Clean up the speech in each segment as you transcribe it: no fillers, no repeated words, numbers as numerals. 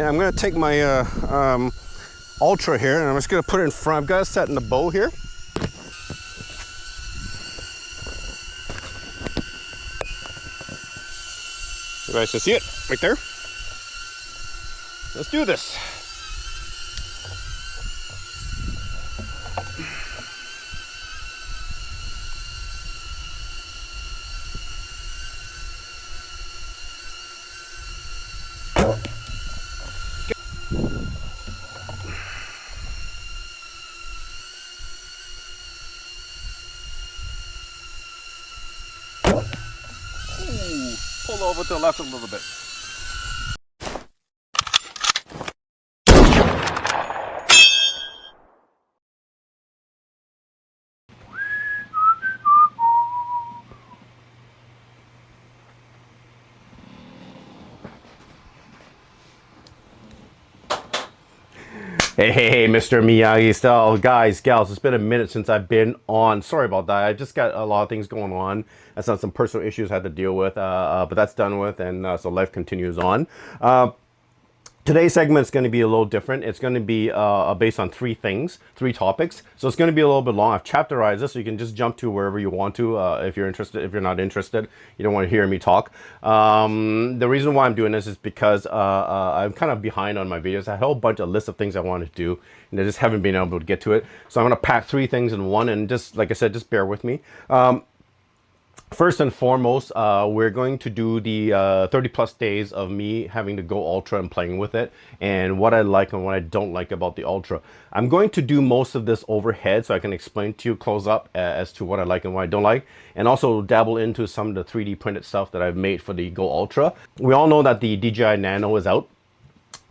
And I'm gonna take my Ultra here, and I'm just gonna put it in front. I've got it set in the bow here. You guys can see it right there. Let's do this. Pull over to the left a little bit. Hey, Mr. Miyagi-Style. Guys, gals, it's been a minute since I've been on. Sorry about that. I just got a lot of things going on. That's not some personal issues I had to deal with, but that's done with, and so life continues on. Today's segment is going to be a little different. It's going to be based on three topics. So it's going to be a little bit long. I've chapterized this, so you can just jump to wherever you want to if you're interested. If you're not interested, you don't want to hear me talk. The reason why I'm doing this is because I'm kind of behind on my videos. I had a whole bunch of lists of things I wanted to do, and I just haven't been able to get to it. So I'm going to pack three things in one, and just like I said, just bear with me. First and foremost, we're going to do the 30 plus days of me having to Go Ultra and playing with it, and what I like and what I don't like about the Ultra. I'm going to do most of this overhead so I can explain to you close up as to what I like and what I don't like, and also dabble into some of the 3D printed stuff that I've made for the Go Ultra. We all know that the DJI Nano is out.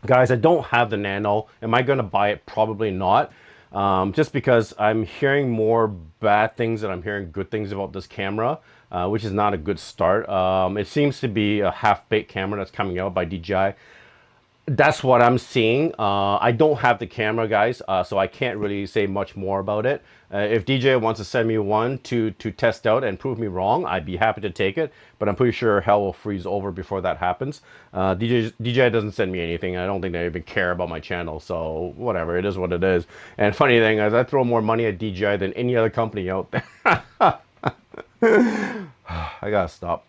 Guys, I don't have the Nano. Am I going to buy it? Probably not. Just because I'm hearing more bad things than I'm hearing good things about this camera, which is not a good start. It seems to be a half-baked camera that's coming out by DJI. That's what I'm seeing. I don't have the camera, guys, so I can't really say much more about it. If DJI wants to send me one to test out and prove me wrong, I'd be happy to take it, but I'm pretty sure hell will freeze over before that happens. DJI doesn't send me anything. I don't think they even care about my channel, so whatever, it is what it is. And funny thing is, I throw more money at DJI than any other company out there. I gotta stop.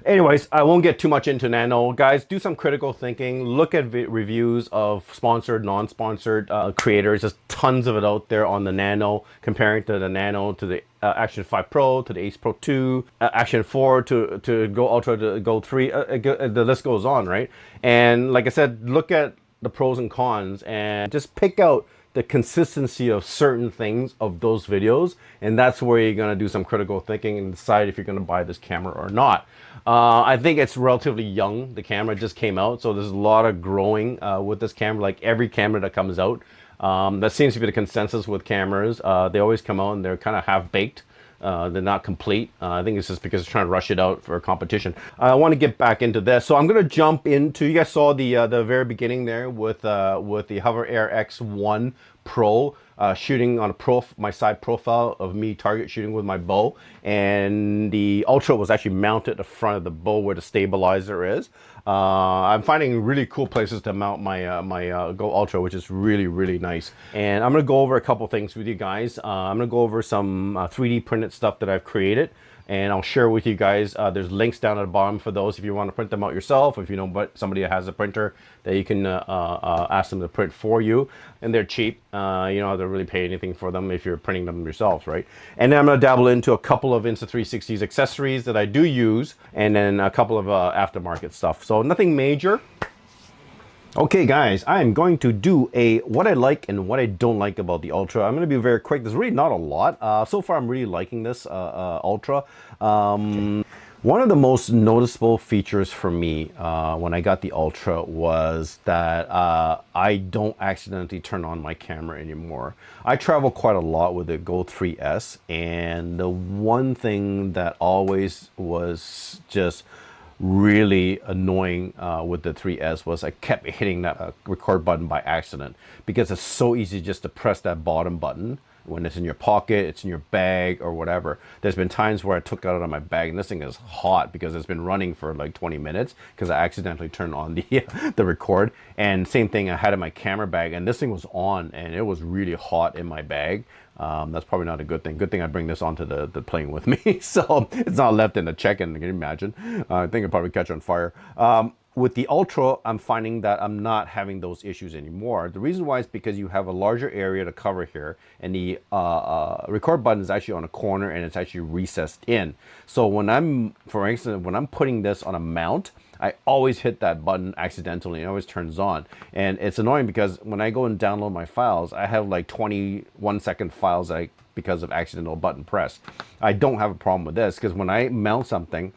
Anyways, I won't get too much into Nano. Guys, do some critical thinking. Look at reviews of sponsored, non-sponsored creators. There's tons of it out there on the Nano, comparing to the Nano, to the Action 5 Pro, to the Ace Pro 2, Action 4, to Go Ultra, to Go 3. The list goes on, right? And like I said, look at the pros and cons and just pick out the consistency of certain things of those videos, and that's where you're going to do some critical thinking and decide if you're going to buy this camera or not. I think it's relatively young. The camera just came out, so there's a lot of growing with this camera, like every camera that comes out. That seems to be the consensus with cameras. They always come out and they're kind of half-baked. They're not complete. I think it's just because they're trying to rush it out for a competition. I want to get back into this, so I'm going to jump into. You guys saw the very beginning there with the HoverAIR X1 Pro shooting on my side profile of me target shooting with my bow, and the Ultra was actually mounted at the front of the bow where the stabilizer is. I'm finding really cool places to mount my Go Ultra, which is really nice. And I'm gonna go over a couple things with you guys. I'm gonna go over some 3D printed stuff that I've created, and I'll share with you guys. There's links down at the bottom for those if you want to print them out yourself. If you know somebody that has a printer that you can ask them to print for you, and they're cheap. You don't have to really pay anything for them if you're printing them yourselves, right? And then I'm going to dabble into a couple of Insta360's accessories that I do use, and then a couple of aftermarket stuff. So nothing major. Okay guys, I'm going to do what I like and what I don't like about the Ultra. I'm going to be very quick. There's really not a lot. So far I'm really liking this Ultra. One of the most noticeable features for me when I got the Ultra was that I don't accidentally turn on my camera anymore. I travel quite a lot with the Go 3S, and the one thing that always was just really annoying with the 3S was I kept hitting that record button by accident, because it's so easy just to press that bottom button when it's in your pocket, it's in your bag or whatever. There's been times where I took it out of my bag and this thing is hot because it's been running for like 20 minutes because I accidentally turned on the the record. And same thing I had in my camera bag, and this thing was on and it was really hot in my bag. That's probably not a good thing. Good thing I bring this onto the plane with me, so it's not left in the check-in. Can you imagine? I think it'll probably catch on fire. With the Ultra, I'm finding that I'm not having those issues anymore. The reason why is because you have a larger area to cover here, and the record button is actually on a corner and it's actually recessed in. So when I'm, for instance, when I'm putting this on a mount, I always hit that button accidentally. It always turns on. And it's annoying because when I go and download my files, I have like 21-second files because of accidental button press. I don't have a problem with this because when I mount something,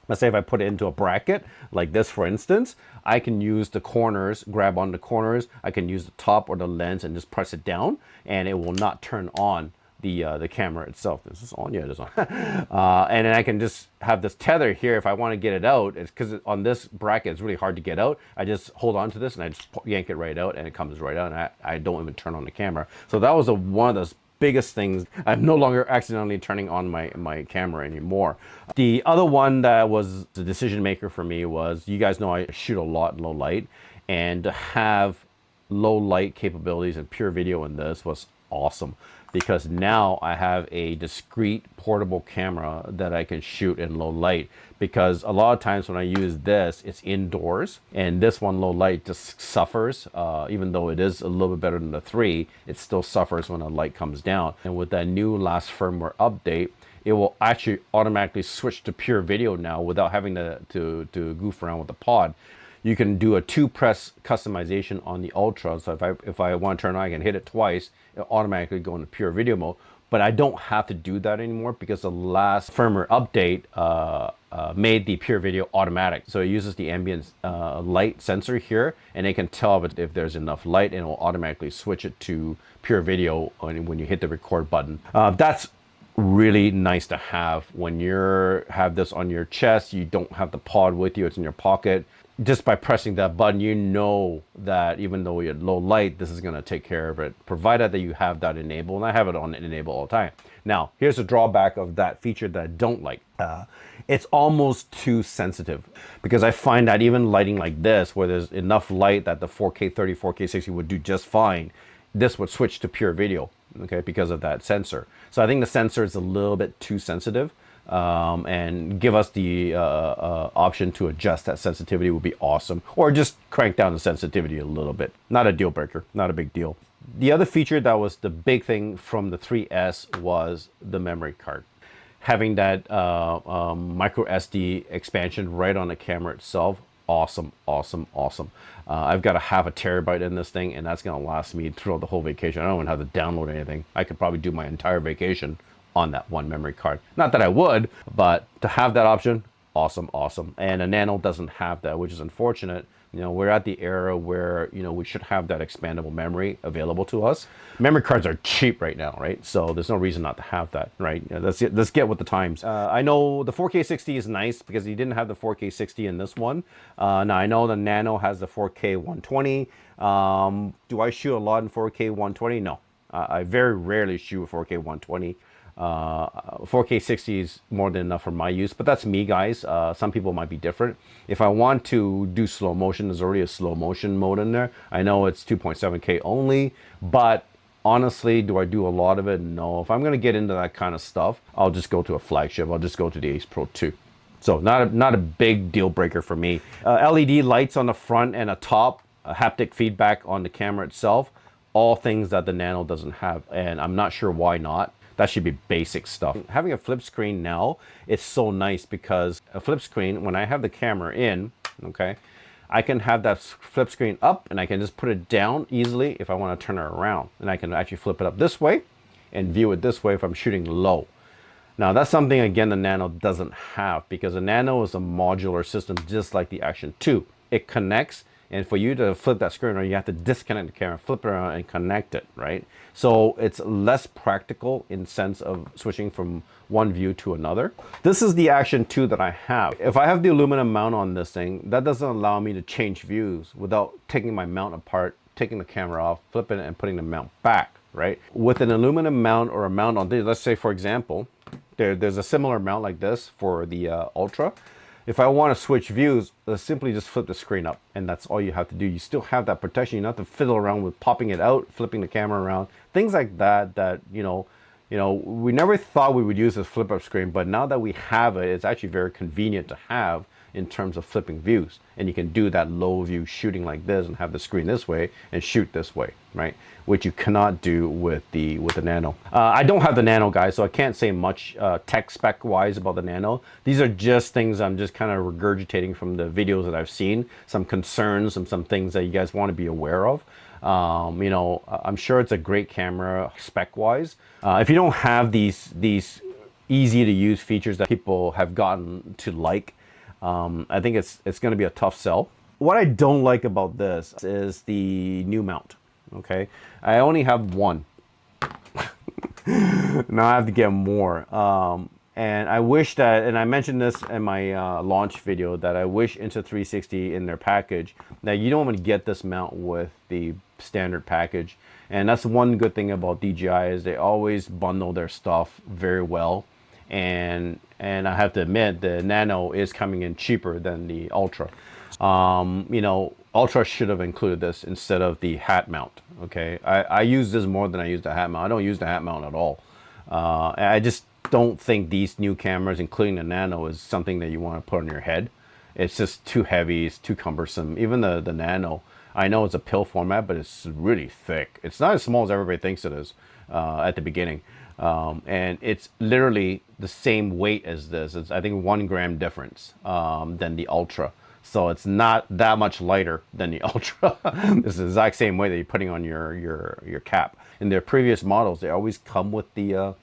let's say if I put it into a bracket like this, for instance, I can use the corners, grab on the corners. I can use the top or the lens and just press it down, and it will not turn on the camera itself. Is this on? Yeah, it is on. And then I can just have this tether here if I want to get it out. It's because on this bracket, it's really hard to get out. I just hold on to this and I just yank it right out and it comes right out, and I don't even turn on the camera. So that was one of those biggest things. I'm no longer accidentally turning on my camera anymore. The other one that was the decision maker for me was, you guys know I shoot a lot in low light, and to have low light capabilities and pure video in this was awesome, because now I have a discrete portable camera that I can shoot in low light. Because a lot of times when I use this, it's indoors, and this one low light just suffers. Even though it is a little bit better than the 3, it still suffers when the light comes down. And with that new last firmware update, it will actually automatically switch to pure video now without having to goof around with the pod. You can do a 2-press customization on the Ultra. So if I want to turn on, I can hit it twice. It'll automatically go into pure video mode. But I don't have to do that anymore because the last firmware update made the pure video automatic. So it uses the ambient light sensor here, and it can tell if there's enough light, and it will automatically switch it to pure video when you hit the record button. That's really nice to have when you have this on your chest. You don't have the pod with you, it's in your pocket. Just by pressing that button, you know that even though you're low light, this is going to take care of it, provided that you have that enabled. And I have it on enable all the time. Now, here's a drawback of that feature that I don't like. It's almost too sensitive, because I find that even lighting like this, where there's enough light that the 4K 30, 4K 60 would do just fine, this would switch to pure video, okay, because of that sensor. So I think the sensor is a little bit too sensitive. And give us the option to adjust that sensitivity would be awesome, or just crank down the sensitivity a little bit. Not a deal breaker, not a big deal. The other feature that was the big thing from the 3S was the memory card. Having that micro SD expansion right on the camera itself, awesome, awesome, awesome. I've got a half a terabyte in this thing, and that's gonna last me throughout the whole vacation. I don't even have to download anything. I could probably do my entire vacation on that one memory card. Not that I would, but to have that option, awesome, awesome. And a Nano doesn't have that, which is unfortunate. You know, we're at the era where, you know, we should have that expandable memory available to us. Memory cards are cheap right now, right? So there's no reason not to have that, right? Let's get with the times. I know the 4K 60 is nice because you didn't have the 4K 60 in this one. Now I know the Nano has the 4K 120. Do I shoot a lot in 4K 120? No. I very rarely shoot 4K 120. 4K 60 is more than enough for my use, but that's me, guys. Some people might be different. If I want to do slow motion, there's already a slow motion mode in there. I know it's 2.7K only, but honestly, do I do a lot of it? No. If I'm going to get into that kind of stuff, I'll just go to a flagship. I'll just go to the Ace Pro 2. So not a big deal breaker for me. LED lights on the front and a top, haptic feedback on the camera itself, all things that the Nano doesn't have, and I'm not sure why not. That should be basic stuff. Having a flip screen now, it's so nice because a flip screen, when I have the camera in, okay, I can have that flip screen up and I can just put it down easily if I want to turn it around. And I can actually flip it up this way and view it this way if I'm shooting low. Now that's something, again, the Nano doesn't have, because the Nano is a modular system just like the Action 2. It connects, and for you to flip that screen around, you have to disconnect the camera, flip it around, and connect it, right? So it's less practical in sense of switching from one view to another. This is the Action 2 that I have. If I have the aluminum mount on this thing, that doesn't allow me to change views without taking my mount apart taking the camera off, flipping it, and putting the mount back, right? With an aluminum mount or a mount on this, let's say for example, there's a similar mount like this for the Ultra. If I want to switch views, simply just flip the screen up, and that's all you have to do. You still have that protection. You don't have to fiddle around with popping it out, flipping the camera around, things like that. We never thought we would use this flip up screen, but now that we have it, it's actually very convenient to have in terms of flipping views. And you can do that low view shooting like this and have the screen this way and shoot this way, right? Which you cannot do with the Nano. I don't have the Nano, guys, so I can't say much tech spec wise about the Nano. These are just things I'm just kind of regurgitating from the videos that I've seen, some concerns and some things that you guys want to be aware of. I'm sure it's a great camera spec wise. If you don't have these easy to use features that people have gotten to like, I think it's going to be a tough sell. What I don't like about this is the new mount. Okay, I only have one. Now I have to get more. And I wish that, and I mentioned this in my launch video, that I wish Insta360 in their package that you don't want to get this mount with the standard package. And that's one good thing about DJI is they always bundle their stuff very well. And I have to admit the Nano is coming in cheaper than the Ultra. Ultra should have included this instead of the hat mount. Okay, I use this more than I use the hat mount. I don't use the hat mount at all. I just don't think these new cameras, including the Nano, is something that you want to put on your head. It's just too heavy. It's too cumbersome. Even the Nano, I know it's a pill format, but it's really thick. It's not as small as everybody thinks it is at the beginning. And it's literally the same weight as this. It's, I think, 1 gram difference than the Ultra. So it's not that much lighter than the Ultra. It's the exact same weight that you're putting on your cap. In their previous models, they always come with the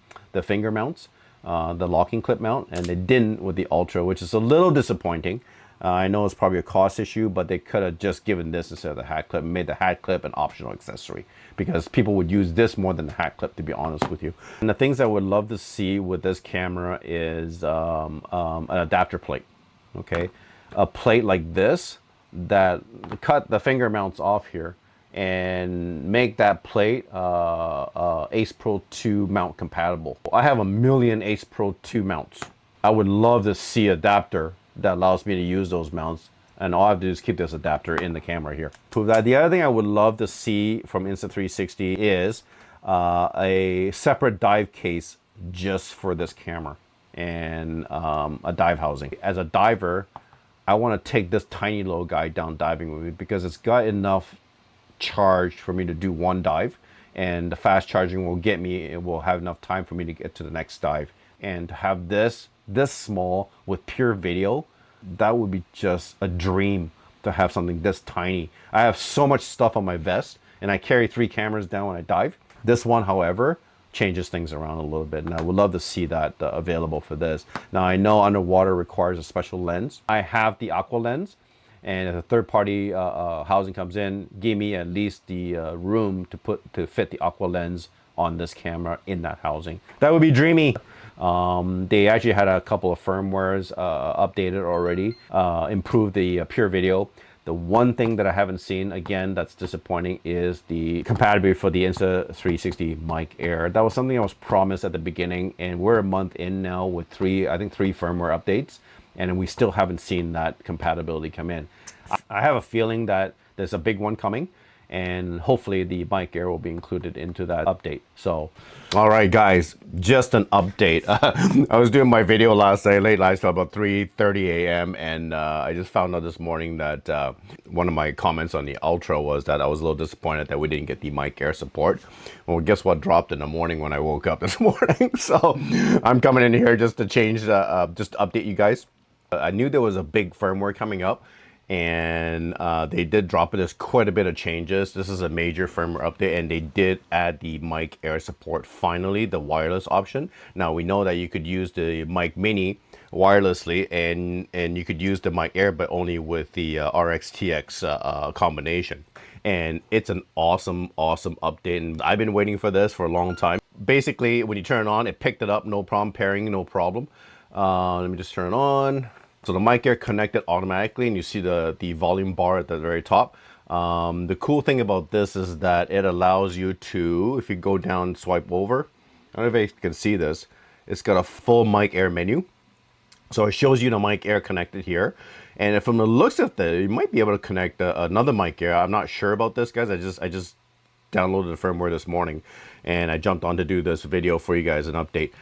finger mounts, the locking clip mount, and they didn't with the Ultra, which is a little disappointing. I know it's probably a cost issue, but they could have just given this instead of the hat clip and made the hat clip an optional accessory, because people would use this more than the hat clip, to be honest with you. And the things I would love to see with this camera is an adapter plate. Okay, a plate like this that cut the finger mounts off here and make that plate Ace Pro 2 mount compatible. I have a million Ace Pro 2 mounts. I would love to see an adapter that allows me to use those mounts, and all I have to do is keep this adapter in the camera here. Prove that. The other thing I would love to see from Insta360 is a separate dive case just for this camera and a dive housing. As a diver, I want to take this tiny little guy down diving with me because it's got enough charge for me to do one dive, and the fast charging will get me, it will have enough time for me to get to the next dive. And to have this small with pure video, that would be just a dream, to have something this tiny. I have so much stuff on my vest and I carry 3 cameras down when I dive. This one, however, changes things around a little bit, and I would love to see that available for this. Now I know underwater requires a special lens. I have the Aqua lens, and if a third-party housing comes in, give me at least the room to fit the Aqua lens on this camera in that housing. That would be dreamy. They actually had a couple of firmwares updated already, improved the pure video. The one thing that I haven't seen, again, that's disappointing, is the compatibility for the Insta360 Mic Air. That was something I was promised at the beginning, and we're a month in now with three firmware updates, and we still haven't seen that compatibility come in. I have a feeling that there's a big one coming, and hopefully the Mic Air will be included into that update. So, all right, guys, just an update. I was doing my video late last night, about 3:30 a.m. and I just found out this morning that one of my comments on the Ultra was that I was a little disappointed that we didn't get the Mic Air support. Well, guess what dropped in the morning when I woke up this morning? So I'm coming in here just to change, just to update you guys. I knew there was a big firmware coming up, and they did drop it. There's quite a bit of changes. This is a major firmware update, and they did add the Mic Air support, finally, the wireless option. Now we know that you could use the Mic Mini wirelessly, and you could use the Mic Air, but only with the RX-TX combination. And it's an awesome update, and I've been waiting for this for a long time. Basically, when you turn it on, it picked it up, no problem, pairing, no problem. Let me just turn it on. So the Mic Air connected automatically, and you see the volume bar at the very top. The cool thing about this is that it allows you to, if you go down, swipe over, I don't know if you can see this, it's got a full mic air menu. So it shows you the mic air connected here. And from the looks of it, you might be able to connect another mic air. I'm not sure about this, guys. I just downloaded the firmware this morning and I jumped on to do this video for you guys, an update.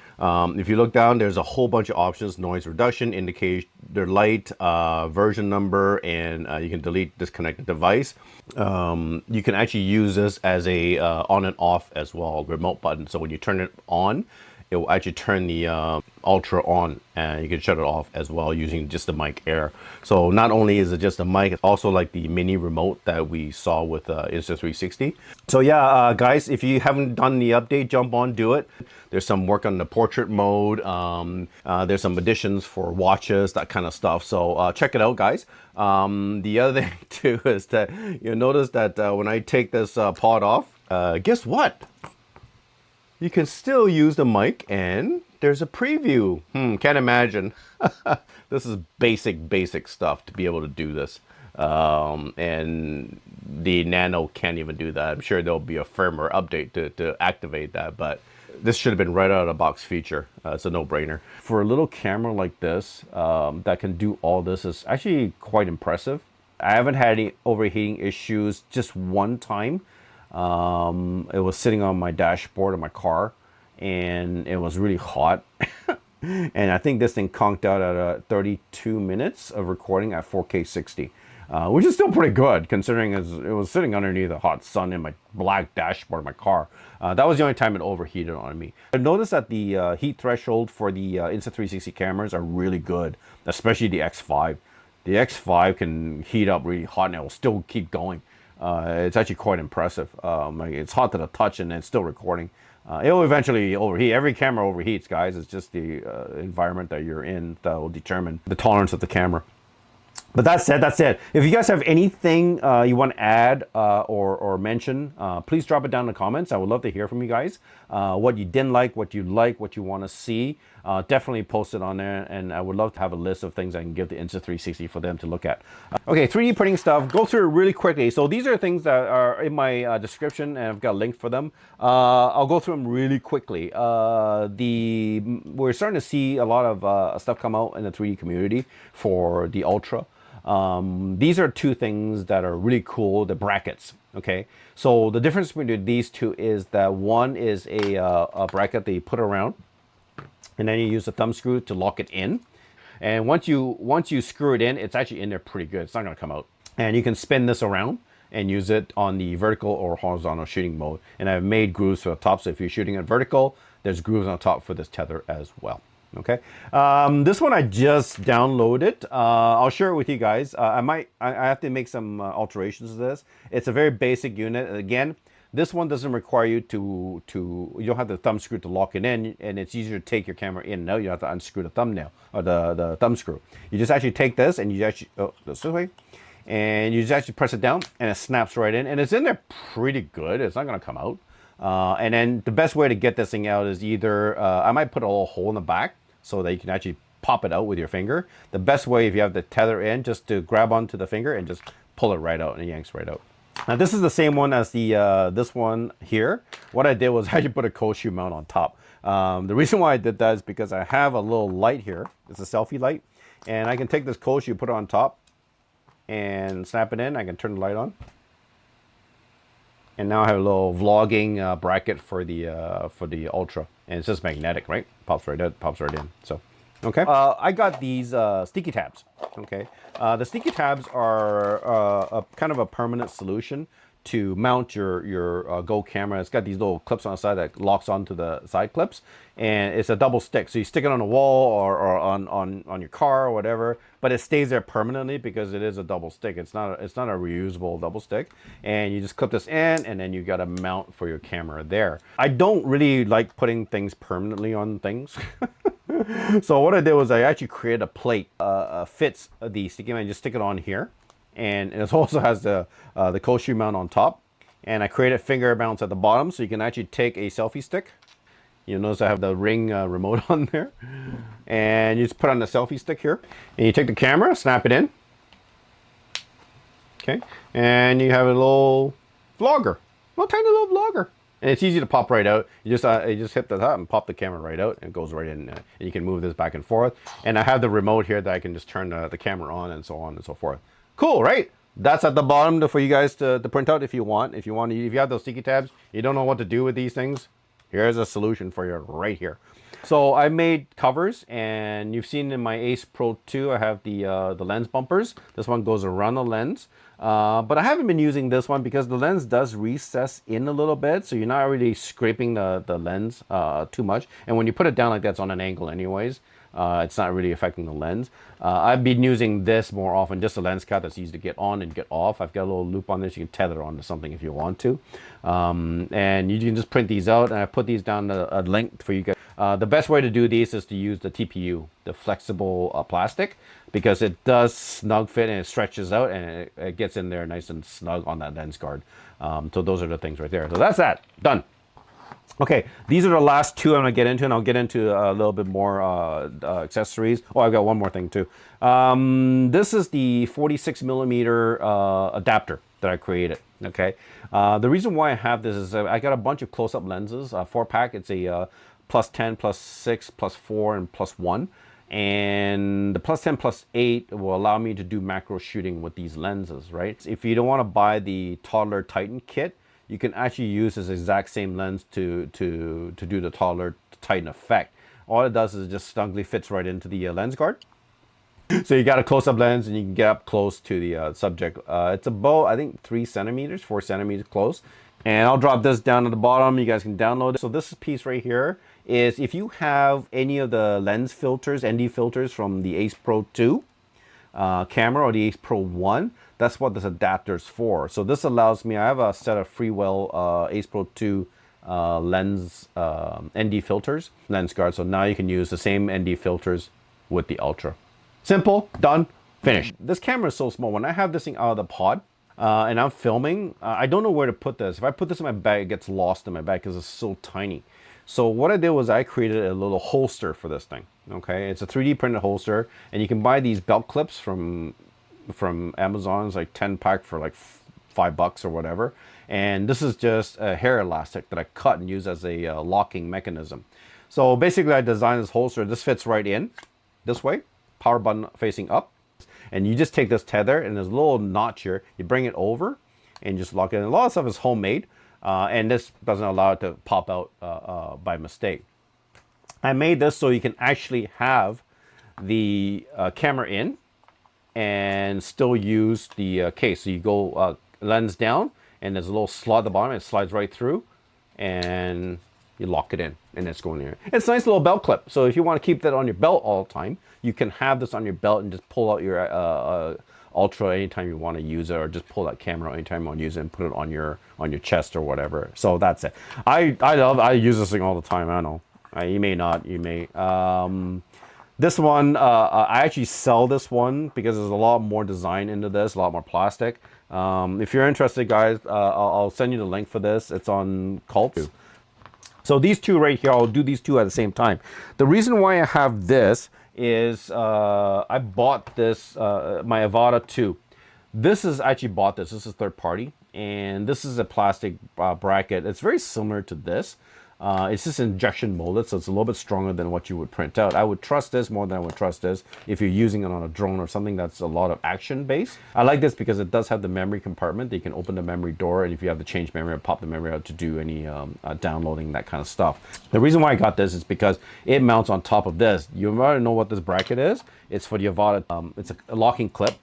If you look down, there's a whole bunch of options: noise reduction, indicator light, version number, and you can delete, disconnect the device. You can actually use this as a on and off as well, remote button. So when you turn it on, it will actually turn the Ultra on, and you can shut it off as well using just the mic air. So not only is it just a mic, it's also like the mini remote that we saw with Insta360. So yeah, guys, if you haven't done the update, jump on, do it. There's some work on the portrait mode. There's some additions for watches, that kind of stuff. So check it out, guys. The other thing too is that you'll notice that when I take this pod off, guess what? You can still use the mic and there's a preview. Can't imagine. This is basic stuff to be able to do this. And the Nano can't even do that. I'm sure there'll be a firmware update to activate that, but this should have been right out of the box feature. It's a no-brainer. For a little camera like this that can do all this is actually quite impressive. I haven't had any overheating issues just one time. It was sitting on my dashboard of my car and it was really hot. And I think this thing conked out at 32 minutes of recording at 4K 60, which is still pretty good considering it was sitting underneath the hot sun in my black dashboard of my car. That was the only time it overheated on me. I noticed that the heat threshold for the Insta360 cameras are really good, especially the X5. The X5 can heat up really hot and it will still keep going. It's actually quite impressive. Like it's hot to the touch and it's still recording. It'll eventually overheat. Every camera overheats, guys. It's just the environment that you're in that will determine the tolerance of the camera. But that's it. If you guys have anything you want to add or mention, please drop it down in the comments. I would love to hear from you guys. What you didn't like, what you want to see. Definitely post it on there, and I would love to have a list of things I can give the Insta360 for them to look at. Okay, 3D printing stuff. Go through it really quickly. So these are things that are in my description, and I've got a link for them. I'll go through them really quickly. We're starting to see a lot of stuff come out in the 3D community for the Ultra. These are two things that are really cool, the brackets. Okay, so the difference between these two is that one is a bracket that you put around, and then you use a thumb screw to lock it in. And once you screw it in, it's actually in there pretty good. It's not going to come out. And you can spin this around and use it on the vertical or horizontal shooting mode. And I've made grooves for the top, so if you're shooting at vertical, there's grooves on top for this tether as well. Okay, this one I just downloaded. I'll share it with you guys. I have to make some alterations to this. It's a very basic unit. Again, this one doesn't require you you don't have the thumb screw to lock it in, and it's easier to take your camera in and out. You have to unscrew the thumbnail or the thumb screw. You just actually take this and you actually this way, and you just actually press it down and it snaps right in, and it's in there pretty good. It's not going to come out. And then the best way to get this thing out is either I might put a little hole in the back so that you can actually pop it out with your finger. The best way, if you have the tether in, just to grab onto the finger and just pull it right out, and it yanks right out. Now this is the same one as the this one here. What I did was I actually put a cold shoe mount on top. The reason why I did that is because I have a little light here. It's a selfie light, and I can take this cold shoe, put it on top, and snap it in. I can turn the light on. And now I have a little vlogging bracket for the Ultra, and it's just magnetic, right? Pops right out, pops right in. So, okay. I got these sticky tabs. Okay, the sticky tabs are kind of a permanent solution to mount your Go camera. It's got these little clips on the side that locks onto the side clips, and it's a double stick. So you stick it on a wall or on your car or whatever, but it stays there permanently because it is a double stick. It's not a reusable double stick, and you just clip this in, and then you got a mount for your camera there. I don't really like putting things permanently on things. So what I did was I actually created a plate fits the sticky mount. Just stick it on here. And it also has the cold shoe mount on top, and I created finger mounts at the bottom, so you can actually take a selfie stick. You'll notice I have the Ring remote on there, and you just put on the selfie stick here, and you take the camera, snap it in. Okay, and you have a little vlogger, tiny little vlogger, and it's easy to pop right out. You just hit the top and pop the camera right out, and it goes right in. And you can move this back and forth. And I have the remote here that I can just turn the camera on and so forth. Cool, right? That's at the bottom for you guys to print out if you want. If you have those sticky tabs, you don't know what to do with these things. Here's a solution for you right here. So I made covers, and you've seen in my Ace Pro 2, I have the lens bumpers. This one goes around the lens. But I haven't been using this one because the lens does recess in a little bit, so you're not really scraping the lens too much. And when you put it down like that, it's on an angle anyways. It's not really affecting the lens. I've been using this more often, just a lens cap that's easy to get on and get off. I've got a little loop on this. You can tether onto something if you want to. And you can just print these out, and I put these down a link for you guys. The best way to do these is to use the TPU, the flexible plastic, because it does snug fit and it stretches out, and it gets in there nice and snug on that lens guard. So those are the things right there. So that's that. Done. Okay, these are the last two I'm going to get into, and I'll get into a little bit more accessories. Oh, I've got one more thing too. This is the 46 millimeter adapter that I created. Okay, the reason why I have this is I got a bunch of close-up lenses, 4-pack. It's a plus 10, plus 6, plus 4, and plus 1. And the plus 10, plus 8 will allow me to do macro shooting with these lenses, right? If you don't want to buy the Toddler Titan kit, you can actually use this exact same lens to do the Toddler Titan effect. All it does is it just snugly fits right into the lens guard. So you got a close-up lens, and you can get up close to the subject. It's about, I think, 4 centimeters close. And I'll drop this down at the bottom. You guys can download it. So this piece right here is if you have any of the lens filters, ND filters from the Ace Pro 2 camera or the Ace Pro 1, that's what this adapter is for. So this allows me, I have a set of Freewell Ace Pro 2 lens ND filters, lens guard. So now you can use the same ND filters with the Ultra. Simple, done, finished. This camera is so small. When I have this thing out of the pod and I'm filming, I don't know where to put this. If I put this in my bag, it gets lost in my bag because it's so tiny. So what I did was I created a little holster for this thing. Okay, it's a 3D printed holster, and you can buy these belt clips from Amazon. It's like 10-pack for like $5 or whatever. And this is just a hair elastic that I cut and use as a locking mechanism. So basically I designed this holster. This fits right in this way, power button facing up. And you just take this tether, and there's a little notch here. You bring it over and just lock it in. A lot of stuff is homemade. And this doesn't allow it to pop out by mistake. I made this so you can actually have the camera in and still use the case. So you go lens down, and there's a little slot at the bottom. It slides right through, and you lock it in, and it's going there. It's a nice little belt clip. So if you want to keep that on your belt all the time, you can have this on your belt and just pull out your Ultra anytime you want to use it, or just pull that camera anytime you want to use it and put it on your chest or whatever. So that's it. I use this thing all the time. I know you may not, you may. This one I actually sell this one because there's a lot more design into this, a lot more plastic. If you're interested, guys, I'll send you the link for this. It's on Cult. So these two right here, I'll do these two at the same time. The reason why I have this is I bought this, my Avata 2. This is actually bought this. This is third party, and this is a plastic bracket. It's very similar to this. It's just injection molded, so it's a little bit stronger than what you would print out. I would trust this more than I would trust this if you're using it on a drone or something that's a lot of action based. I like this because it does have the memory compartment that you can open the memory door, and if you have to change memory or pop the memory out to do any downloading, that kind of stuff. The reason why I got this is because it mounts on top of this. You already know what this bracket is. It's for the Avata. It's a locking clip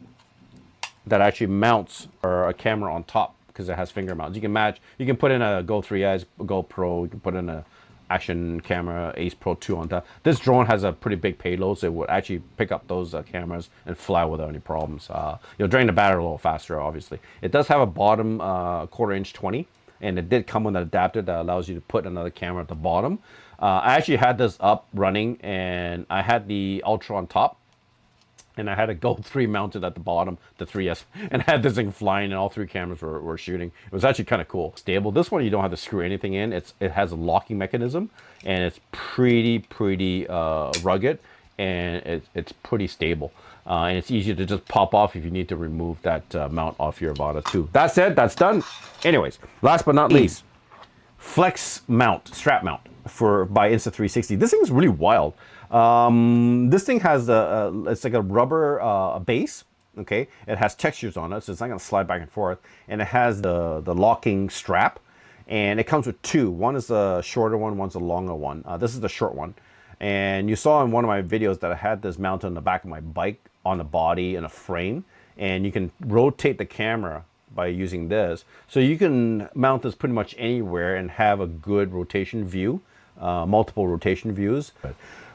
that actually mounts a camera on top, because it has finger mounts. You can match, you can put in a Go 3S, GoPro, you can put in a action camera, Ace Pro 2 on top. This drone has a pretty big payload, so it would actually pick up those cameras and fly without any problems. You'll drain the battery a little faster, obviously. It does have a bottom 1/4 inch 20, and it did come with an adapter that allows you to put another camera at the bottom. I actually had this up running, and I had the Ultra on top, and I had a Go 3 mounted at the bottom, the 3S, and I had this thing flying, and all three cameras were shooting. It was actually kind of cool. Stable. This one, you don't have to screw anything in. It has a locking mechanism, and it's pretty rugged. and it's pretty stable. And it's easy to just pop off if you need to remove that mount off your Avata too. That said, that's done. Anyways, last but not least, Flex mount, strap mount by Insta360. This thing is really wild. This thing has it's like a rubber base. Okay, it has textures on it, so it's not gonna slide back and forth. And it has the locking strap, and it comes with two. One is a shorter one, one's a longer one. This is the short one. And you saw in one of my videos that I had this mounted on the back of my bike on the body in a frame, and you can rotate the camera by using this. So you can mount this pretty much anywhere and have a good rotation view, multiple rotation views.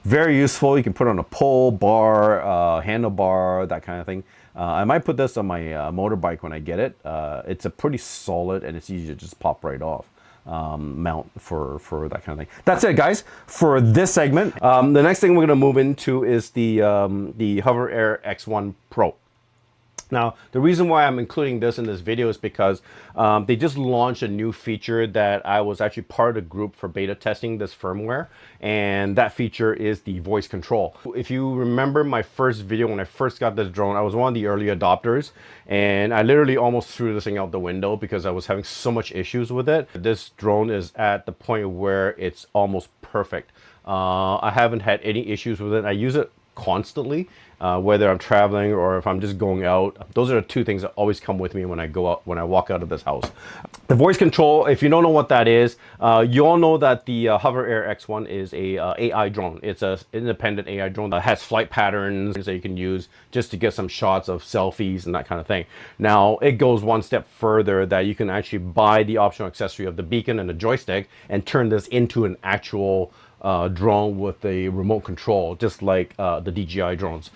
Very useful. You can put it on a pole, bar, handlebar, that kind of thing. I might put this on my motorbike when I get it. It's a pretty solid, and it's easy to just pop right off. Mount for that kind of thing. That's it, guys, for this segment. The next thing we're going to move into is the HoverAIR X1 Pro. Now, the reason why I'm including this in this video is because they just launched a new feature that I was actually part of the group for beta testing this firmware, and that feature is the voice control. If you remember my first video when I first got this drone, I was one of the early adopters, and I literally almost threw this thing out the window because I was having so much issues with it. This drone is at the point where it's almost perfect. I haven't had any issues with it. I use it constantly, whether I'm traveling or if I'm just going out. Those are the two things that always come with me when I go out, when I walk out of this house. The voice control, if you don't know what that is, you all know that the HoverAIR X1 is a AI drone. It's an independent AI drone that has flight patterns that you can use just to get some shots of selfies and that kind of thing. Now, it goes one step further that you can actually buy the optional accessory of the beacon and the joystick and turn this into an actual drone with a remote control, just like the DJI drones.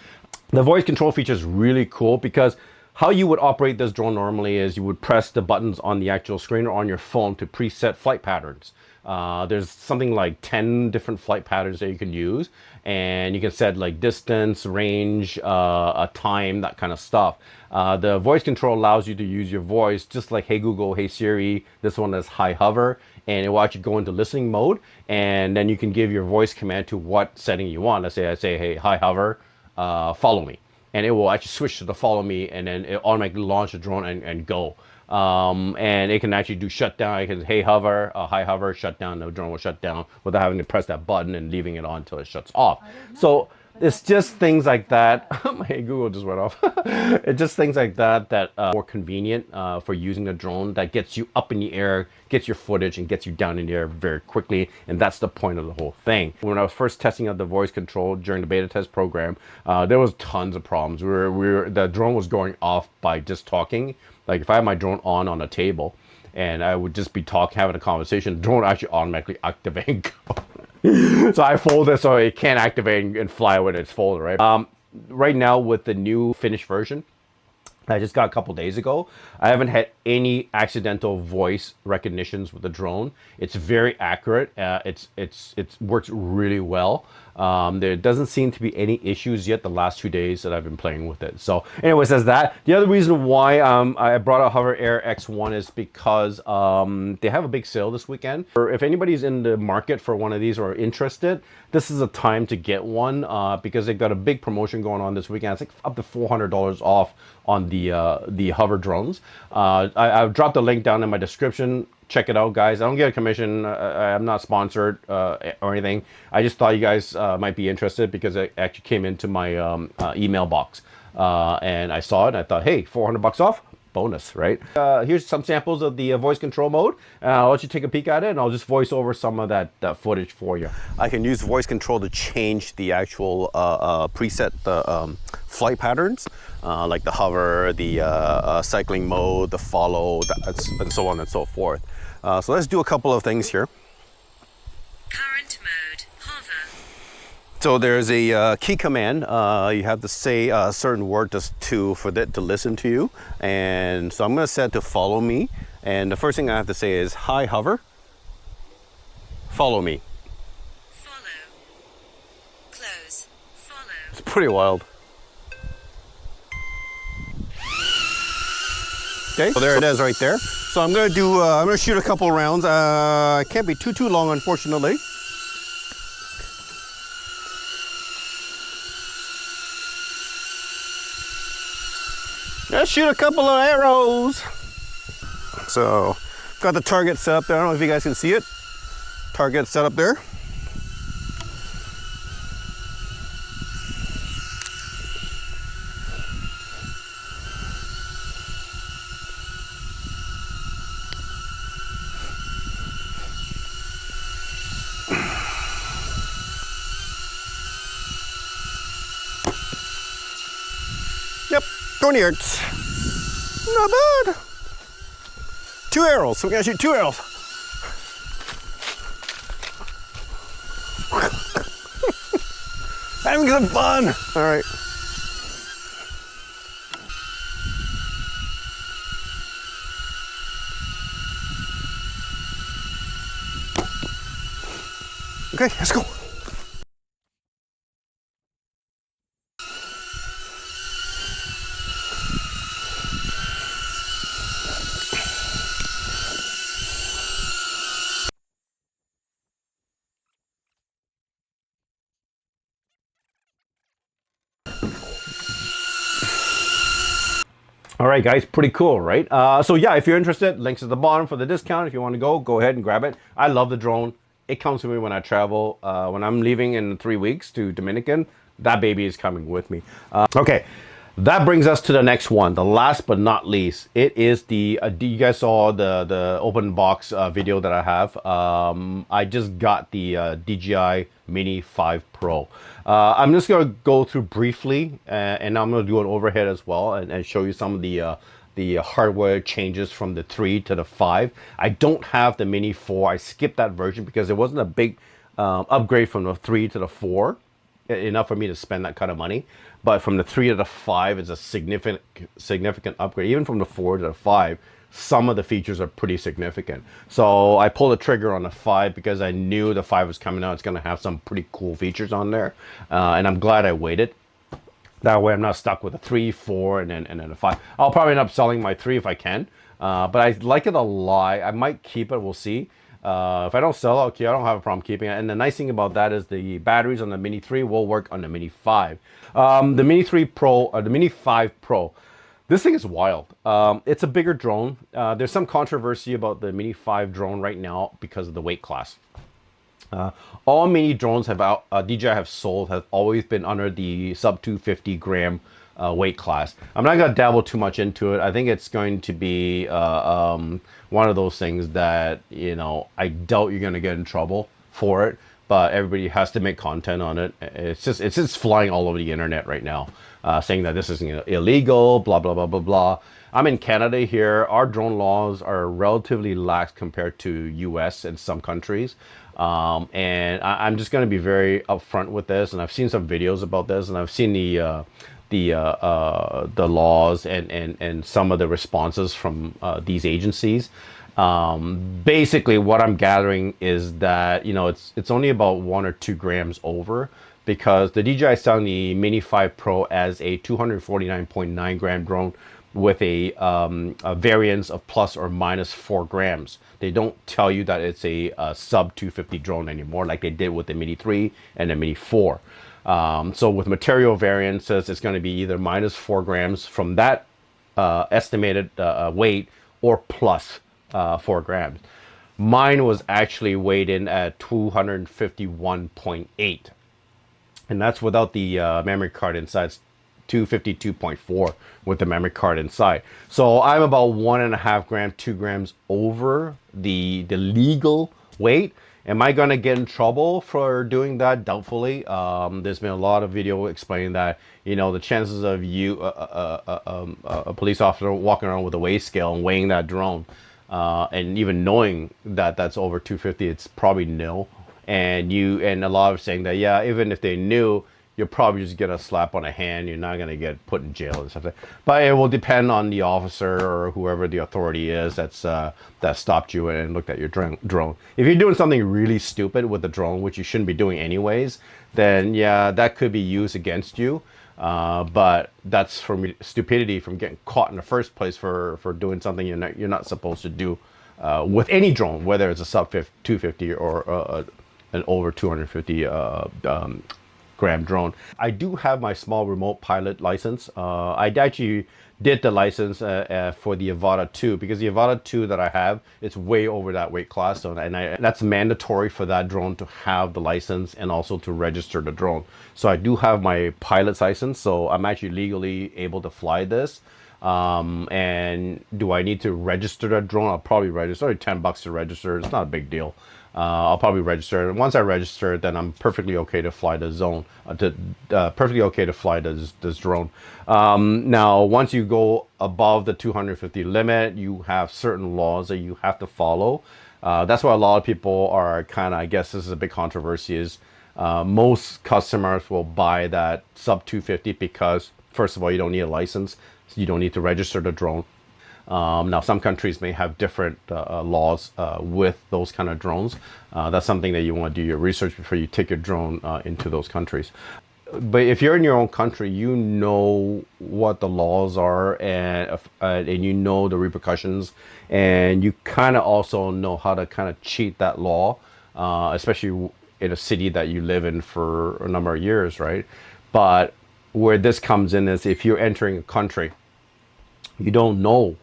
The voice control feature is really cool because how you would operate this drone normally is you would press the buttons on the actual screen or on your phone to preset flight patterns. There's something like 10 different flight patterns that you can use, and you can set like distance, range, a time, that kind of stuff. The voice control allows you to use your voice just like Hey Google, Hey Siri. This one is Hi Hover, and it will actually go into listening mode, and then you can give your voice command to what setting you want. Let's say I say, hey, Hi Hover, follow me, and it will actually switch to the follow me, and then it automatically launch the drone and go. And it can actually do shutdown. It can, hey Hover, Hi Hover, shut down. The drone will shut down without having to press that button and leaving it on until it shuts off. So it's just things like that. Hey, Google just went off. It's just things like that that are more convenient for using the drone, that gets you up in the air, gets your footage, and gets you down in the air very quickly. And that's the point of the whole thing. When I was first testing out the voice control during the beta test program, there was tons of problems. The drone was going off by just talking. Like if I had my drone on a table and I would just be talking, having a conversation, the drone would actually automatically activate and go. So I fold it so it can't activate and fly when it's folded, right? Right now with the new finished version I just got a couple days ago, I haven't had any accidental voice recognitions with the drone. It's very accurate. It works really well. There doesn't seem to be any issues yet the last 2 days that I've been playing with it. So anyways, that's that. The other reason why I brought out HoverAIR X1 is because they have a big sale this weekend. Or if anybody's in the market for one of these or interested, this is a time to get one because they've got a big promotion going on this weekend. It's like up to $400 off on the hover drones. I've dropped the link down in my description. Check it out, guys. I don't get a commission. I'm not sponsored or anything. I just thought you guys might be interested because it actually came into my email box and I saw it and I thought, hey, $400 off, bonus, right? Here's some samples of the voice control mode. I'll let you take a peek at it and I'll just voice over some of that footage for you. I can use voice control to change the actual preset flight patterns, like the hover, the cycling mode, the follow, and so on and so forth. So let's do a couple of things here. Current mode, hover. So there's a key command. You have to say a certain word for it to listen to you. And so I'm going to set to follow me. And the first thing I have to say is, hi, hover, follow me. Follow. Close. Follow. It's pretty wild. Okay, so there it is right there. So I'm gonna shoot a couple rounds. It can't be too long, unfortunately. let's shoot a couple of arrows. So, got the target set up there. I don't know if you guys can see it. Target set up there. Yep, 20 yards. Not bad. 2 arrows. So we're gonna shoot 2 arrows. Having some fun. All right. Okay, let's go. All right, guys, pretty cool, right? So yeah, if you're interested, links at the bottom for the discount. If you want to go ahead and grab it. I love the drone. It comes with me when I travel. When I'm leaving in 3 weeks to Dominican, that baby is coming with me. Okay, that brings us to the next one. The last but not least, it is the, you guys saw the open box video that I have. I just got the DJI Mini 5 Pro. I'm just going to go through briefly, and I'm going to do an overhead as well and show you some of the hardware changes from the 3 to the 5. I don't have the Mini 4. I skipped that version because it wasn't a big upgrade from the 3 to the 4, enough for me to spend that kind of money. But from the 3 to the 5 is a significant upgrade. Even from the 4 to the 5, some of the features are pretty significant. So I pulled the trigger on the 5 because I knew the 5 was coming out. It's going to have some pretty cool features on there. And I'm glad I waited. That way I'm not stuck with a 3, 4, and then a 5. I'll probably end up selling my 3 if I can. But I like it a lot. I might keep it. We'll see. If I don't sell it, okay, I don't have a problem keeping it. And the nice thing about that is the batteries on the Mini 3 will work on the Mini 5. The Mini 3 Pro, or the Mini 5 Pro, this thing is wild. It's a bigger drone. There's some controversy about the Mini 5 drone right now because of the weight class. All Mini drones DJI have sold have always been under the sub 250 gram weight class. I'm not going to dabble too much into it. I think it's going to be one of those things that, you know, I doubt you're going to get in trouble for it, but everybody has to make content on it. It's just flying all over the internet right now, saying that this is illegal, blah, blah, blah, blah, blah. I'm in Canada here. Our drone laws are relatively lax compared to US and some countries. And I'm just going to be very upfront with this. And I've seen some videos about this, and I've seen the laws and some of the responses from these agencies. Basically what I'm gathering is that, you know, it's only about 1 or 2 grams over, because the DJI is selling the Mini 5 Pro as a 249.9 gram drone with a variance of plus or minus 4 grams. They don't tell you that it's a sub 250 drone anymore, like they did with the Mini 3 and the Mini 4. So with material variances, it's going to be either minus 4 grams from that estimated weight, or plus 4 grams. Mine was actually weighed in at 251.8, and that's without the memory card inside. It's 252.4 with the memory card inside. So I'm about 1.5 grams, 2 grams over the legal weight. Am I going to get in trouble for doing that? Doubtfully. There's been a lot of video explaining that, you know, the chances of you, a police officer walking around with a weigh scale and weighing that drone, and even knowing that that's over 250, it's probably nil. And a lot of saying that, yeah, even if they knew, you'll probably just get a slap on a hand. You're not going to get put in jail and stuff like that. But it will depend on the officer or whoever the authority is that stopped you and looked at your drone. If you're doing something really stupid with the drone, which you shouldn't be doing anyways, then yeah, that could be used against you. But that's from stupidity, from getting caught in the first place for doing something you're not supposed to do with any drone, whether it's a sub 250 or an over 250 gram drone. I do have my small remote pilot license. I actually did the license for the Avata 2 because the Avata 2 that I have, it's way over that weight class. So, that's mandatory for that drone to have the license and also to register the drone. So I do have my pilot's license. So I'm actually legally able to fly this. And do I need to register that drone? I'll probably register. It's only $10 to register. It's not a big deal. I'll probably register. And once I register, then I'm perfectly okay to fly the zone. Perfectly okay to fly this drone. Now, once you go above the 250 limit, you have certain laws that you have to follow. That's why a lot of people are kind of, I guess this is a big controversy, is most customers will buy that sub 250 because, first of all, you don't need a license. So you don't need to register the drone. Now, some countries may have different laws with those kind of drones. That's something that you want to do your research before you take your drone into those countries. But if you're in your own country, you know what the laws are, and you know the repercussions, and you kind of also know how to kind of cheat that law, especially in a city that you live in for a number of years, right? But where this comes in is if you're entering a country, you don't know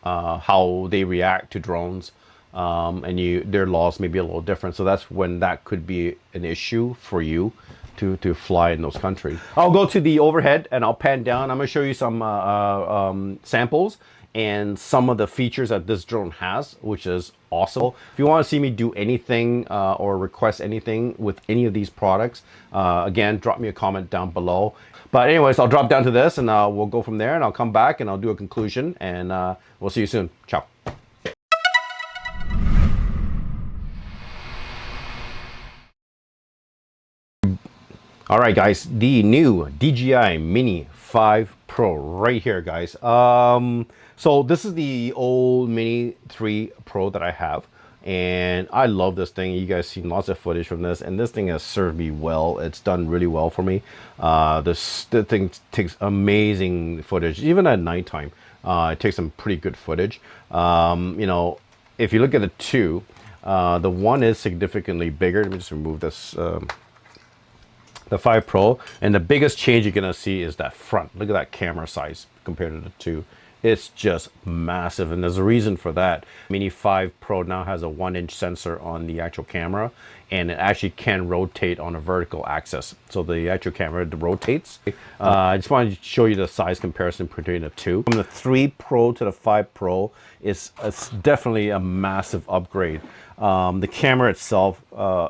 how they react to drones, and their laws may be a little different. So that's when that could be an issue for you to fly in those countries. I'll go to the overhead and I'll pan down. I'm gonna show you some samples and some of the features that this drone has, which is awesome. If you want to see me do anything or request anything with any of these products, again, drop me a comment down below. But anyways, I'll drop down to this and we'll go from there, and I'll come back and I'll do a conclusion, and we'll see you soon. Ciao. All right, guys, the new DJI Mini 5 Pro right here, guys. So this is the old Mini 3 Pro that I have, and I love this thing. You guys seen lots of footage from this, and this thing has served me well. It's done really well for me. The thing takes amazing footage, even at nighttime. It takes some pretty good footage. You know, if you look at the two, the one is significantly bigger. Let me just remove this. The 5 Pro, and the biggest change you're gonna see is that front. Look at that camera size compared to the 2. It's just massive, and there's a reason for that. Mini 5 Pro now has a 1-inch sensor on the actual camera, and it actually can rotate on a vertical axis. So the actual camera rotates. I just wanted to show you the size comparison between the two. From the 3 Pro to the 5 Pro it's definitely a massive upgrade. The camera itself,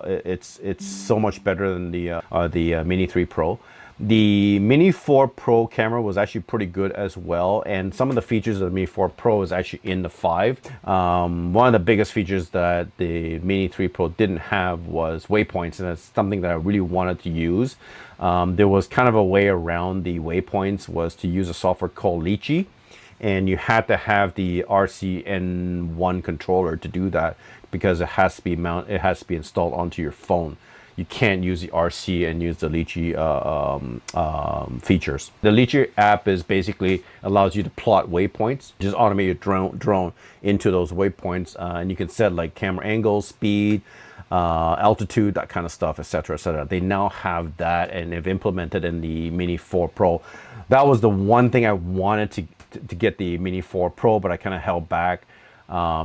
it's so much better than the Mini 3 Pro. The Mini 4 Pro camera was actually pretty good as well, and some of the features of the Mini 4 Pro is actually in the 5. One of the biggest features that the Mini 3 Pro didn't have was waypoints, and that's something that I really wanted to use. There was kind of a way around the waypoints, was to use a software called Flexi, and you had to have the RCN1 controller to do that because it has to be installed onto your phone. You can't use the RC and use the Flexi features. The Flexi app is basically allows you to plot waypoints, just automate your drone into those waypoints, and you can set like camera angle, speed, altitude, that kind of stuff, etc., etc. They now have that, and they've implemented in the Mini 4 Pro. That was the one thing I wanted to get the Mini 4 Pro, but I kind of held back.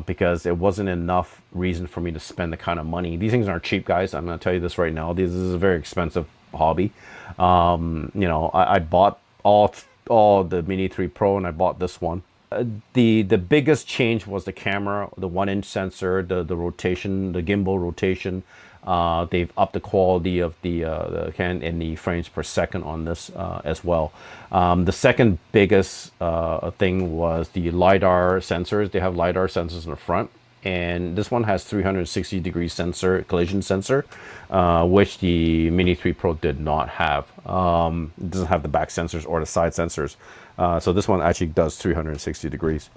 Because it wasn't enough reason for me to spend the kind of money. These things aren't cheap, guys. I'm going to tell you this right now. This is a very expensive hobby. You know, I bought all the Mini 3 Pro, and I bought this one. The biggest change was the camera, the 1-inch sensor, the rotation, the gimbal rotation. They've upped the quality of the can and the frames per second on this as well. The second biggest thing was the LiDAR sensors. They have LiDAR sensors in the front, and this one has 360-degree collision sensor, which the Mini 3 Pro did not have. It doesn't have the back sensors or the side sensors. So this one actually does 360 degrees.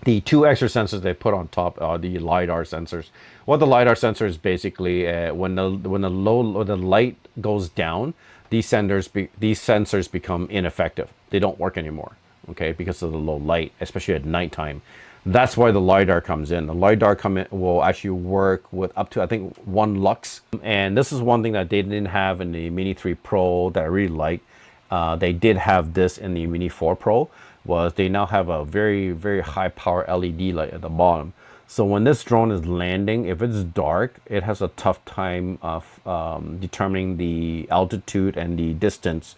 The two extra sensors they put on top are the LiDAR sensors. What the LiDAR sensor is basically, when the light goes down, these sensors become ineffective. They don't work anymore, okay, because of the low light, especially at nighttime. That's why the LiDAR comes in. The LiDAR will actually work with up to, I think, 1 lux. And this is one thing that they didn't have in the Mini 3 Pro that I really like. They did have this in the Mini 4 Pro, was they now have a very, very high power LED light at the bottom. So when this drone is landing, if it's dark, it has a tough time of determining the altitude and the distance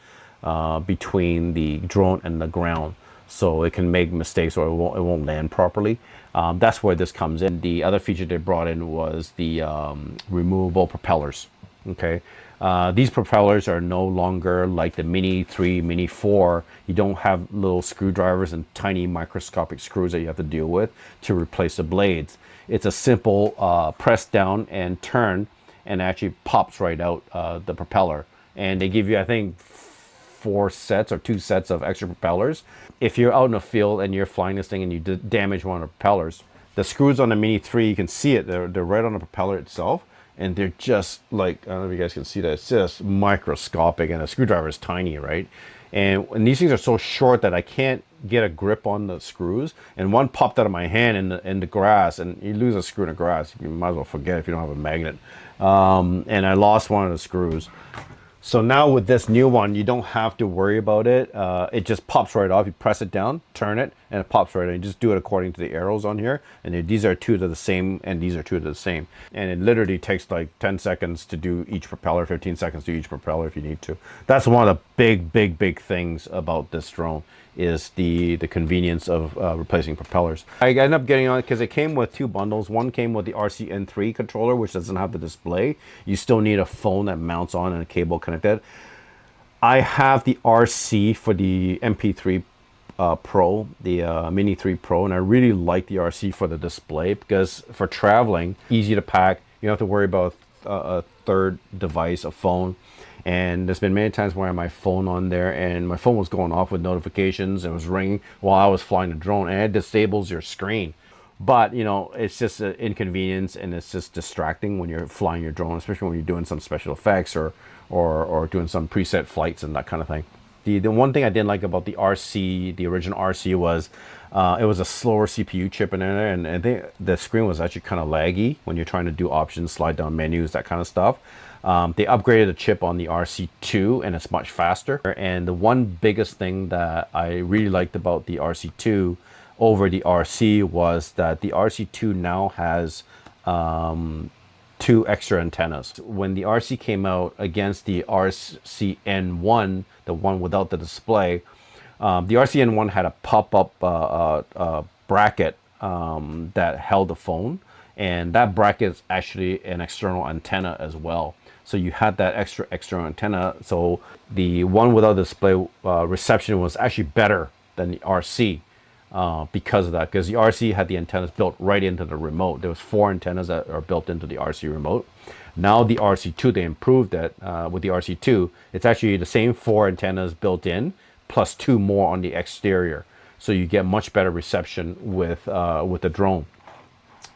between the drone and the ground. So it can make mistakes, or it won't land properly. That's where this comes in. The other feature they brought in was the removable propellers. Okay, these propellers are no longer like the Mini 3, Mini 4. You don't have little screwdrivers and tiny microscopic screws that you have to deal with to replace the blades. It's a simple press down and turn, and actually pops right out the propeller. And they give you, I think, 4 sets or 2 sets of extra propellers. If you're out in the field and you're flying this thing and you damage one of the propellers, the screws on the Mini 3, you can see it. They're right on the propeller itself. And they're just like, I don't know if you guys can see that, it's just microscopic, and the screwdriver is tiny, right? And these things are so short that I can't get a grip on the screws. And one popped out of my hand in the grass, and you lose a screw in the grass, you might as well forget if you don't have a magnet. And I lost one of the screws. So now with this new one, you don't have to worry about it. It just pops right off. You press it down, turn it, and it pops right in. You just do it according to the arrows on here. And these are 2 to the same, and these are 2 to the same. And it literally takes like 10 seconds to do each propeller, 15 seconds to do each propeller if you need to. That's one of the big things about this drone, is the convenience of replacing propellers. I ended up getting on it because it came with 2 bundles. One came with the RC-N3 controller, which doesn't have the display. You still need a phone that mounts on and a cable connected. I have the RC for the MP3 Pro, the Mini 3 Pro, and I really like the RC for the display, because for traveling, easy to pack. You don't have to worry about a third device, a phone. And there's been many times where I had my phone on there and my phone was going off with notifications. It was ringing while I was flying the drone, and it disables your screen. But, you know, it's just an inconvenience, and it's just distracting when you're flying your drone, especially when you're doing some special effects or doing some preset flights and that kind of thing. The one thing I didn't like about the RC, the original RC, was it was a slower CPU chip in there, and I think the screen was actually kind of laggy when you're trying to do options, slide down menus, that kind of stuff. They upgraded the chip on the RC2, and it's much faster. And the one biggest thing that I really liked about the RC2 over the RC was that the RC2 now has 2 extra antennas. When the RC came out against the RC-N1, the one without the display, the RC-N1 had a pop-up bracket that held the phone, and that bracket is actually an external antenna as well. So you had that extra antenna. So the one without display reception was actually better than the RC because of that. Because the RC had the antennas built right into the remote. There was 4 antennas that are built into the RC remote. Now the RC2, they improved that with the RC2. It's actually the same 4 antennas built in, plus 2 more on the exterior. So you get much better reception with the drone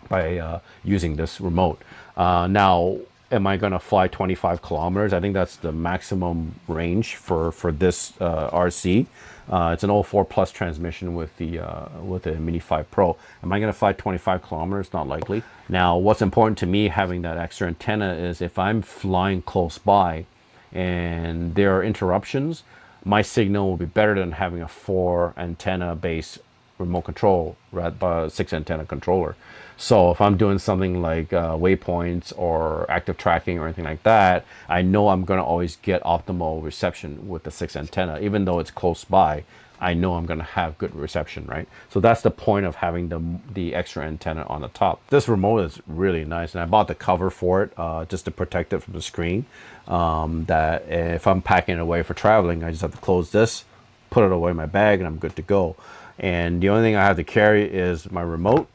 by using this remote. Now, am I going to fly 25 kilometers? I think that's the maximum range for this RC. It's an 04 plus transmission with the Mini 5 Pro. Am I going to fly 25 kilometers? Not likely. Now, what's important to me having that extra antenna is if I'm flying close by and there are interruptions, my signal will be better than having a 4 antenna base remote control rather than a 6 antenna controller. So if I'm doing something like waypoints or active tracking or anything like that, I know I'm going to always get optimal reception with the 6 antenna. Even though it's close by, I know I'm going to have good reception, right? So that's the point of having the extra antenna on the top. This remote is really nice, and I bought the cover for it just to protect it from the screen. That if I'm packing it away for traveling, I just have to close this, put it away in my bag, and I'm good to go. And the only thing I have to carry is my remote,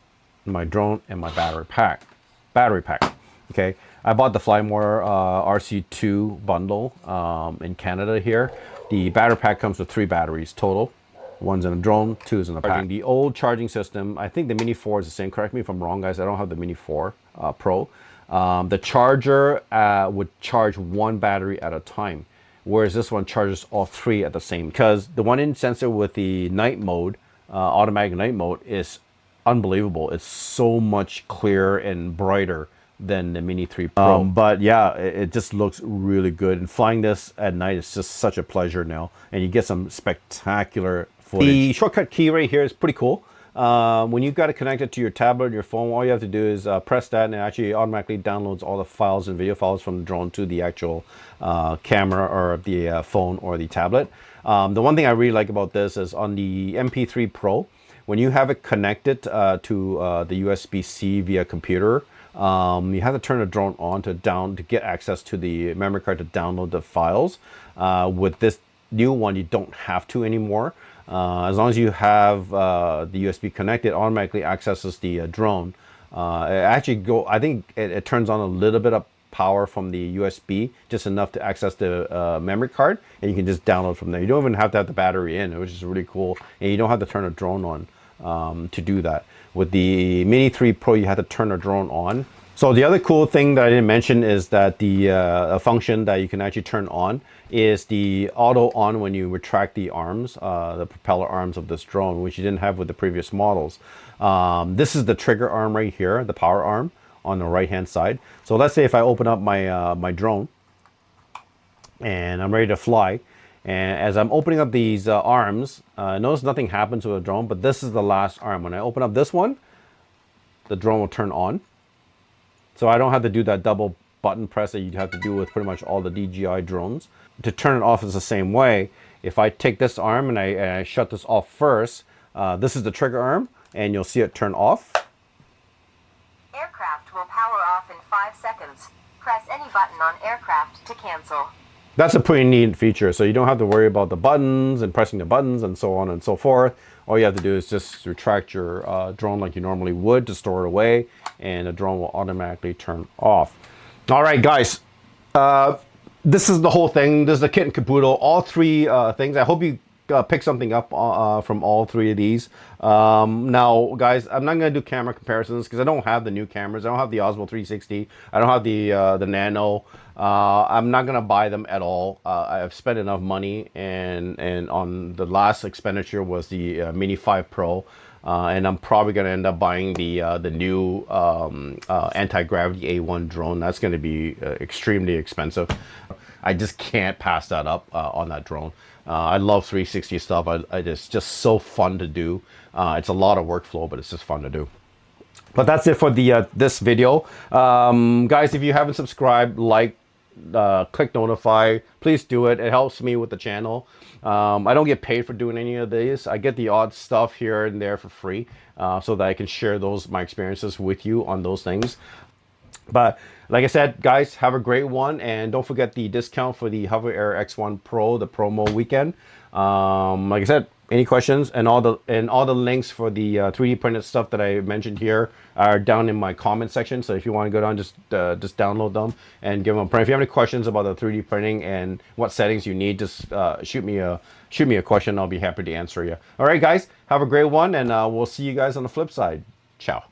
my drone, and my battery pack. Okay, I bought the Flymore RC2 bundle in Canada here. The battery pack comes with 3 batteries total. One's in a drone, 2 is in the pack. The old charging system, I think the Mini 4 is the same. Correct me if I'm wrong, guys. I don't have the Mini 4 Pro. The charger would charge 1 battery at a time, whereas this one charges all 3 at the same. Because the one in sensor with the night mode, automatic night mode, is unbelievable. It's so much clearer and brighter than the Mini 3 Pro. But yeah, it just looks really good. And flying this at night is just such a pleasure now. And you get some spectacular footage. The shortcut key right here is pretty cool. When you've got it connected to your tablet or your phone, all you have to do is press that, and it actually automatically downloads all the files and video files from the drone to the actual camera or the phone or the tablet. The one thing I really like about this is on the MP3 Pro, when you have it connected to the USB-C via computer, you have to turn the drone on to get access to the memory card to download the files. With this new one, you don't have to anymore. As long as you have the USB connected, it automatically accesses the drone. I think it turns on a little bit of power from the USB, just enough to access the memory card, and you can just download from there. You don't even have to have the battery in, which is really cool, and you don't have to turn a drone on to do that. With the Mini 3 Pro, you have to turn the drone on. So the other cool thing that I didn't mention is that the function that you can actually turn on is the auto on when you retract the arms, the propeller arms of this drone, which you didn't have with the previous models. This is the trigger arm right here, the power arm on the right hand side. So let's say if I open up my my drone and I'm ready to fly, and as I'm opening up these arms, notice nothing happens with the drone, but this is the last arm. When I open up this one, the drone will turn on. So I don't have to do that double button press that you'd have to do with pretty much all the DJI drones. To turn it off is the same way. If I take this arm and I shut this off first, this is the trigger arm, and you'll see it turn off. Aircraft will power off in 5 seconds. Press any button on aircraft to cancel. That's a pretty neat feature. So you don't have to worry about the buttons and pressing the buttons and so on and so forth. All you have to do is just retract your drone like you normally would to store it away, and the drone will automatically turn off. All right, guys. This is the whole thing. This is the kit and caboodle. All three things. I hope you pick something up from all three of these. Now, guys, I'm not going to do camera comparisons because I don't have the new cameras. I don't have the Osmo 360. I don't have the Nano. I'm not going to buy them at all. I've spent enough money, and on the last expenditure was the Mini 5 Pro. And I'm probably going to end up buying the new anti-gravity A1 drone. That's going to be extremely expensive. I just can't pass that up on that drone. I love 360 stuff. It's just so fun to do. It's a lot of workflow, but it's just fun to do. But that's it for the this video. Guys, if you haven't subscribed, like, click notify, please do it. It helps me with the channel. I don't get paid for doing any of these. I get the odd stuff here and there for free, so that I can share my experiences with you on those things. But like I said, guys, have a great one, and don't forget the discount for the HoverAIR X1 Pro, the promo weekend. Like I said, any questions, and all the links for the 3D printed stuff that I mentioned here are down in my comment section. So if you want to go down, just download them and give them a print. If you have any questions about the 3D printing and what settings you need, just shoot me a question. I'll be happy to answer you. All right, guys, have a great one, and we'll see you guys on the flip side. Ciao.